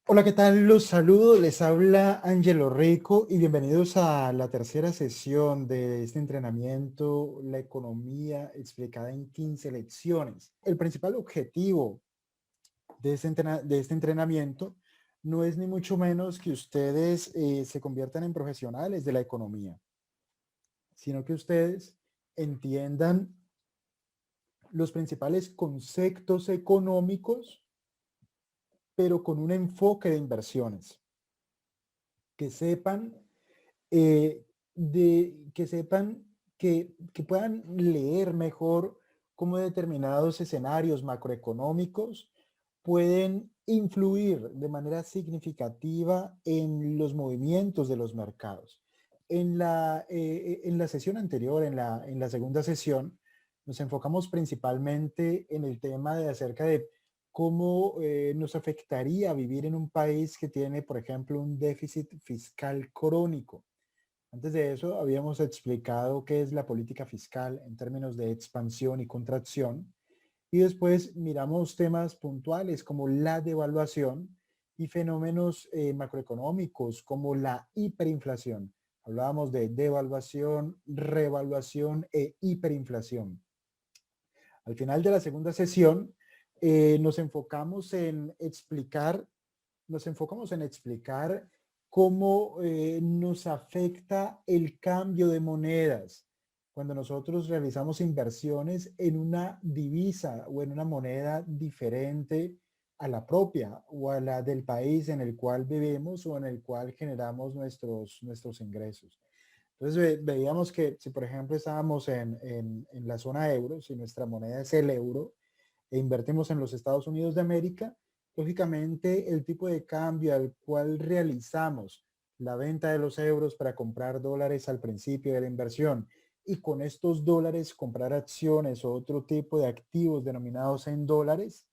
Hola, ¿qué tal? Los saludo, les habla Angelo Rico y bienvenidos a la tercera sesión de este entrenamiento, la economía explicada en 15 lecciones. El principal objetivo de este entrenamiento no es ni mucho menos que ustedes se conviertan en profesionales de la economía, sino que ustedes entiendan los principales conceptos económicos, pero con un enfoque de inversiones, que sepan que sepan que puedan leer mejor cómo determinados escenarios macroeconómicos pueden influir de manera significativa en los movimientos de los mercados. En la sesión anterior, en la segunda sesión, nos enfocamos principalmente en el tema de acerca de cómo nos afectaría vivir en un país que tiene, por ejemplo, un déficit fiscal crónico. Antes de eso, habíamos explicado qué es la política fiscal en términos de expansión y contracción. Y después miramos temas puntuales como la devaluación y fenómenos macroeconómicos como la hiperinflación. Hablábamos de devaluación, revaluación e hiperinflación. Al final de la segunda sesión, nos enfocamos en explicar cómo nos afecta el cambio de monedas cuando nosotros realizamos inversiones en una divisa o en una moneda diferente a la propia o a la del país en el cual vivimos o en el cual generamos nuestros ingresos. Entonces veíamos que si por ejemplo estábamos en la zona euro, si nuestra moneda es el euro e invertimos en los Estados Unidos de América, lógicamente el tipo de cambio al cual realizamos la venta de los euros para comprar dólares al principio de la inversión y con estos dólares comprar acciones o otro tipo de activos denominados en dólares,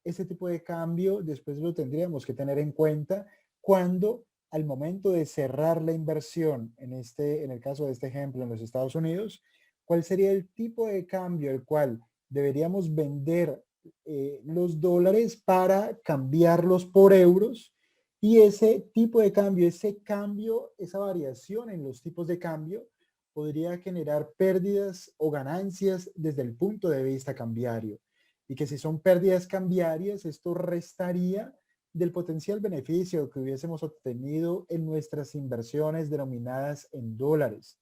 ese tipo de cambio después lo tendríamos que tener en cuenta cuando al momento de cerrar la inversión, en el caso de este ejemplo en los Estados Unidos, ¿cuál sería el tipo de cambio el cual deberíamos vender los dólares para cambiarlos por euros? Y ese tipo de cambio, esa variación en los tipos de cambio podría generar pérdidas o ganancias desde el punto de vista cambiario. Y que si son pérdidas cambiarias, esto restaría del potencial beneficio que hubiésemos obtenido en nuestras inversiones denominadas en dólares.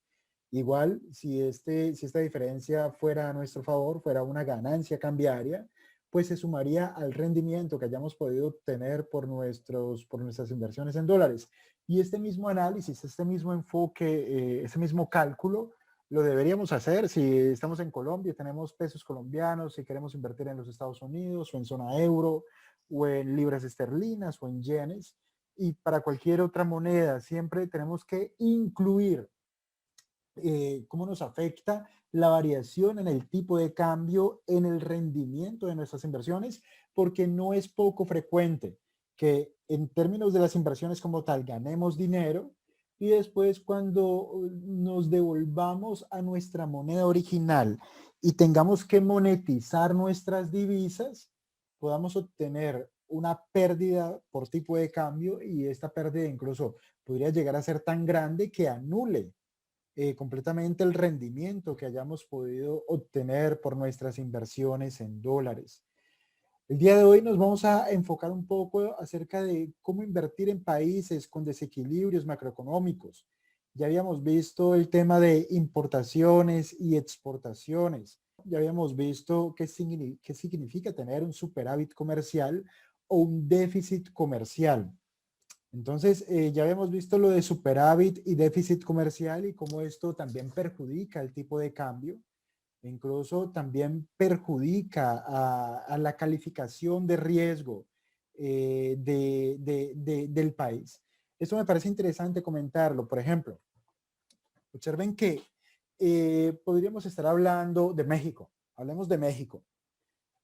Igual, si esta diferencia fuera a nuestro favor, fuera una ganancia cambiaria, pues se sumaría al rendimiento que hayamos podido obtener por nuestras inversiones en dólares. Y este mismo análisis, este mismo enfoque, ese mismo cálculo, lo deberíamos hacer si estamos en Colombia, tenemos pesos colombianos, si queremos invertir en los Estados Unidos o en zona euro, o en libras esterlinas o en yenes. Y para cualquier otra moneda, siempre tenemos que incluir cómo nos afecta la variación en el tipo de cambio, en el rendimiento de nuestras inversiones, porque no es poco frecuente que en términos de las inversiones como tal ganemos dinero y después cuando nos devolvamos a nuestra moneda original y tengamos que monetizar nuestras divisas, podamos obtener una pérdida por tipo de cambio y esta pérdida incluso podría llegar a ser tan grande que anule completamente el rendimiento que hayamos podido obtener por nuestras inversiones en dólares. El día de hoy nos vamos a enfocar un poco acerca de cómo invertir en países con desequilibrios macroeconómicos. Ya habíamos visto el tema de importaciones y exportaciones. Ya habíamos visto qué significa tener un superávit comercial o un déficit comercial. Entonces, ya habíamos visto lo de superávit y déficit comercial y cómo esto también perjudica el tipo de cambio, e incluso también perjudica a la calificación de riesgo del país. Esto me parece interesante comentarlo. Por ejemplo, observen que podríamos estar hablando de México. Hablemos de México.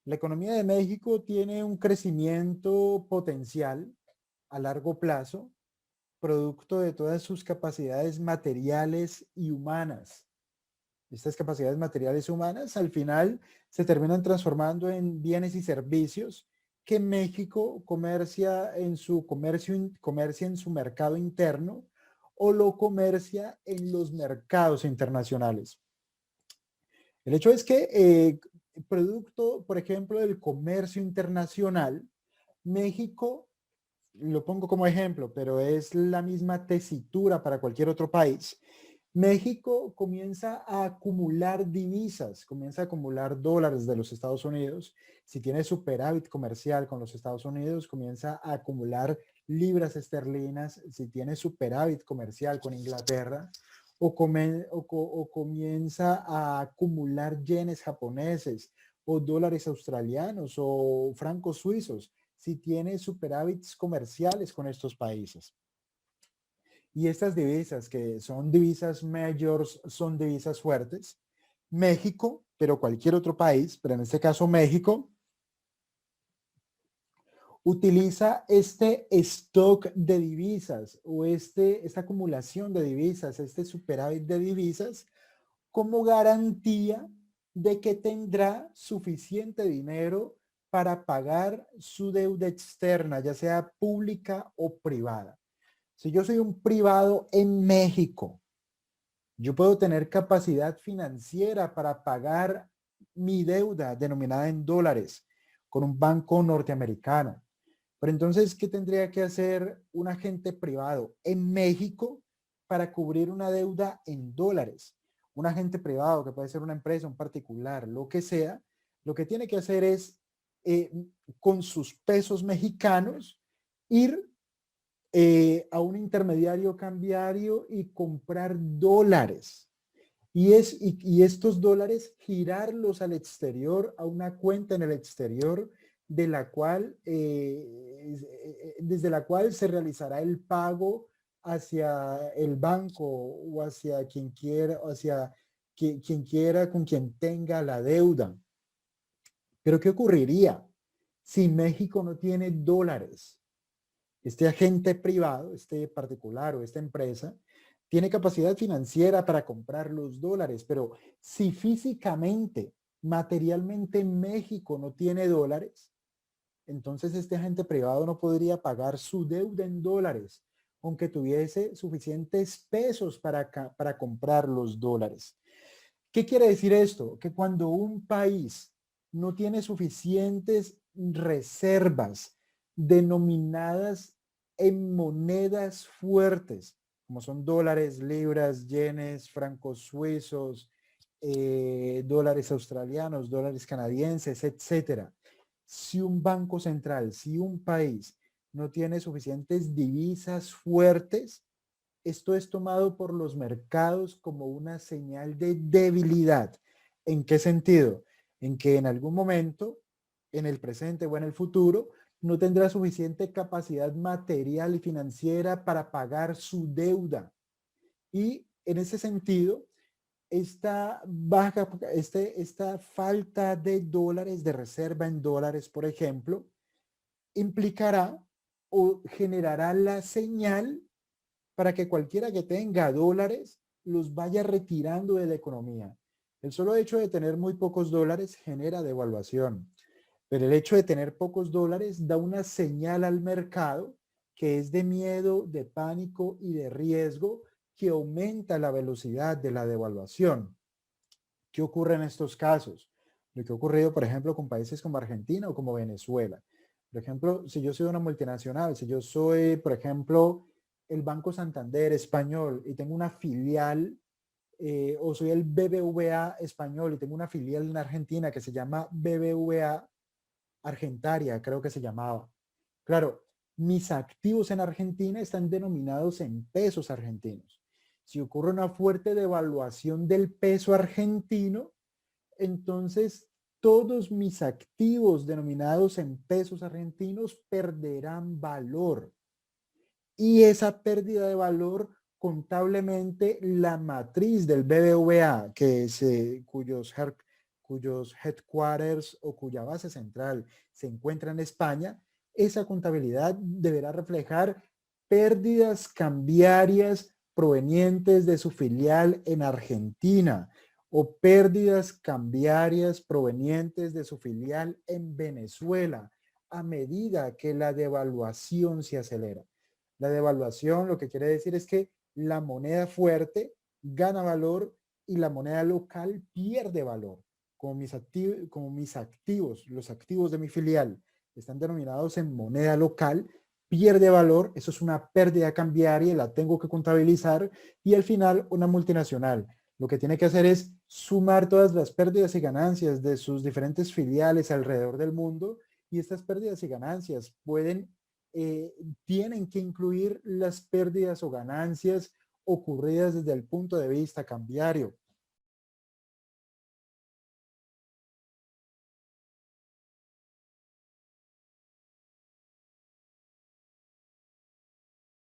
La economía de México tiene un crecimiento potencial a largo plazo producto de todas sus capacidades materiales y humanas. Estas capacidades materiales humanas al final se terminan transformando en bienes y servicios que México comercia en su mercado interno o lo comercia en los mercados internacionales. El hecho es que producto, por ejemplo, del comercio internacional, México, lo pongo como ejemplo, pero es la misma tesitura para cualquier otro país. México comienza a acumular divisas, comienza a acumular dólares de los Estados Unidos. Si tiene superávit comercial con los Estados Unidos, comienza a acumular libras esterlinas. Si tiene superávit comercial con Inglaterra, o comienza a acumular yenes japoneses o dólares australianos o francos suizos, si tiene superávits comerciales con estos países. Y estas divisas, que son divisas majors, son divisas fuertes. México, pero cualquier otro país, pero en este caso México, utiliza este stock de divisas o esta acumulación de divisas, este superávit de divisas, como garantía de que tendrá suficiente dinero para pagar su deuda externa, ya sea pública o privada. Si yo soy un privado en México, yo puedo tener capacidad financiera para pagar mi deuda denominada en dólares con un banco norteamericano. Pero entonces, ¿qué tendría que hacer un agente privado en México para cubrir una deuda en dólares? Un agente privado, que puede ser una empresa, un particular, lo que sea, lo que tiene que hacer es, con sus pesos mexicanos, ir a un intermediario cambiario y comprar dólares. Y estos dólares girarlos al exterior, a una cuenta en el exterior, de la cual, desde la cual se realizará el pago hacia el banco o hacia quien quiera, quien quiera, con quien tenga la deuda. Pero ¿qué ocurriría si México no tiene dólares? Este agente privado, este particular o esta empresa, tiene capacidad financiera para comprar los dólares, pero si físicamente, materialmente México no tiene dólares, entonces este agente privado no podría pagar su deuda en dólares, aunque tuviese suficientes pesos para comprar los dólares. ¿Qué quiere decir esto? Que cuando un país no tiene suficientes reservas denominadas en monedas fuertes, como son dólares, libras, yenes, francos suizos, dólares australianos, dólares canadienses, etcétera. Si un banco central, si un país no tiene suficientes divisas fuertes, esto es tomado por los mercados como una señal de debilidad. ¿En qué sentido? En que en algún momento, en el presente o en el futuro, no tendrá suficiente capacidad material y financiera para pagar su deuda. Y en ese sentido, esta falta de dólares, de reserva en dólares, por ejemplo, implicará o generará la señal para que cualquiera que tenga dólares los vaya retirando de la economía. El solo hecho de tener muy pocos dólares genera devaluación, pero el hecho de tener pocos dólares da una señal al mercado que es de miedo, de pánico y de riesgo, que aumenta la velocidad de la devaluación. ¿Qué ocurre en estos casos? Lo que ha ocurrido, por ejemplo, con países como Argentina o como Venezuela. Por ejemplo, si yo soy una multinacional, si yo soy, por ejemplo, el Banco Santander español y tengo una filial, o soy el BBVA español y tengo una filial en Argentina que se llama BBVA Argentaria, creo que se llamaba. Claro, mis activos en Argentina están denominados en pesos argentinos. Si ocurre una fuerte devaluación del peso argentino, entonces todos mis activos denominados en pesos argentinos perderán valor. Y esa pérdida de valor, contablemente, la matriz del BBVA, que es, cuyos headquarters o cuya base central se encuentra en España, esa contabilidad deberá reflejar pérdidas cambiarias provenientes de su filial en Argentina o pérdidas cambiarias provenientes de su filial en Venezuela, a medida que la devaluación se acelera. La devaluación lo que quiere decir es que la moneda fuerte gana valor y la moneda local pierde valor. Como mis activos, los activos de mi filial están denominados en moneda local, pierde valor, eso es una pérdida cambiaria, la tengo que contabilizar, y al final una multinacional lo que tiene que hacer es sumar todas las pérdidas y ganancias de sus diferentes filiales alrededor del mundo, y estas pérdidas y ganancias tienen que incluir las pérdidas o ganancias ocurridas desde el punto de vista cambiario.